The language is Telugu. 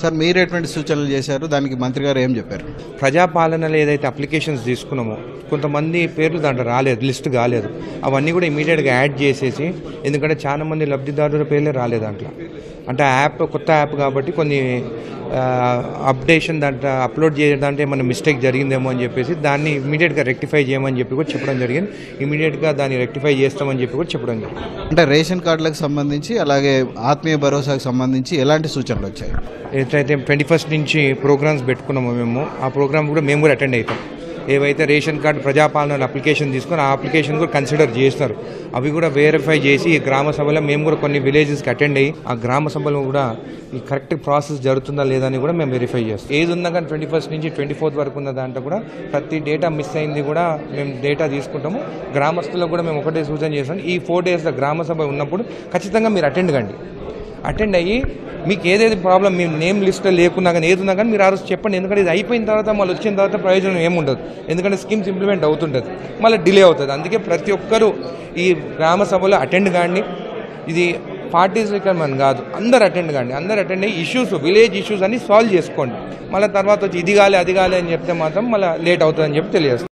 సార్ మీరు ఎటువంటి సూచనలు చేశారు, దానికి మంత్రి గారు ఏం చెప్పారు? ప్రజాపాలనలో ఏదైతే అప్లికేషన్స్ తీసుకున్నామో కొంతమంది పేర్లు దాంట్లో రాలేదు, లిస్ట్ కాలేదు, అవన్నీ కూడా ఇమీడియట్గా యాడ్ చేసేసి, ఎందుకంటే చాలా మంది లబ్ధిదారుల పేర్లే రాలేదు దాంట్లో. అంటే యాప్ కొత్త యాప్ కాబట్టి కొన్ని అప్డేషన్ దాంట్లో అప్లోడ్ చేయడానికి ఏమైనా మిస్టేక్ జరిగిందేమో అని చెప్పేసి దాన్ని ఇమీడియట్గా రెక్టిఫై చేయమని చెప్పి కూడా చెప్పడం జరిగింది. ఇమీడియట్గా దాన్ని రెక్టిఫై చేస్తామని చెప్పి కూడా చెప్పడం జరిగింది. అంటే రేషన్ కార్డులకు సంబంధించి అలాగే ఆత్మీయ భరోసాకు సంబంధించి ఎలాంటి సూచనలు వచ్చాయి? ఏదైతే 21st నుంచి ప్రోగ్రామ్స్ పెట్టుకున్నామో మేము, ఆ ప్రోగ్రామ్ కూడా మేము కూడా అటెండ్ అవుతాం. ఏవైతే రేషన్ కార్డు ప్రజాపాలన అప్లికేషన్ తీసుకొని ఆ అప్లికేషన్ కూడా కన్సిడర్ చేస్తారు, అవి కూడా వెరిఫై చేసి ఈ గ్రామ సభలో మేము కూడా కొన్ని విలేజెస్కి అటెండ్ అయ్యి ఆ గ్రామ సభలో కూడా ఈ కరెక్ట్ ప్రాసెస్ జరుగుతుందా లేదా అని కూడా మేము వెరిఫై చేస్తాం. ఏది ఉన్నా కానీ 21st నుంచి 24th వరకు ఉన్న దాంట్లో కూడా ప్రతి డేటా మిస్ అయింది కూడా మేము డేటా తీసుకుంటాము. గ్రామస్తులకు కూడా మేము ఒకటే సూచన చేస్తాం, ఈ 4 days గ్రామ సభ ఉన్నప్పుడు ఖచ్చితంగా మీరు అటెండ్ అయ్యి మీకు ఏదైతే ప్రాబ్లం మీ నేమ్ లిస్ట్లో లేకున్నా కానీ ఏది ఉన్నా కానీ మీరు ఆ రోజు చెప్పండి. ఎందుకంటే ఇది అయిపోయిన తర్వాత మళ్ళీ వచ్చిన తర్వాత ప్రయోజనం ఏముండదు, ఎందుకంటే స్కీమ్స్ ఇంప్లిమెంట్ అవుతుంటుంది, మళ్ళీ డిలే అవుతుంది. అందుకే ప్రతి ఒక్కరూ ఈ గ్రామ సభలో అటెండ్ కాండి. ఇది పార్టీస్ రిక్వైర్మెంట్ కాదు, అందరు అటెండ్ అయ్యి ఇష్యూస్, విలేజ్ ఇష్యూస్ అన్ని సాల్వ్ చేసుకోండి. మళ్ళీ తర్వాత వచ్చి ఇది కాలే అది కాలే అని చెప్తే మాత్రం మళ్ళీ లేట్ అవుతుందని చెప్పి తెలియజేస్తాం.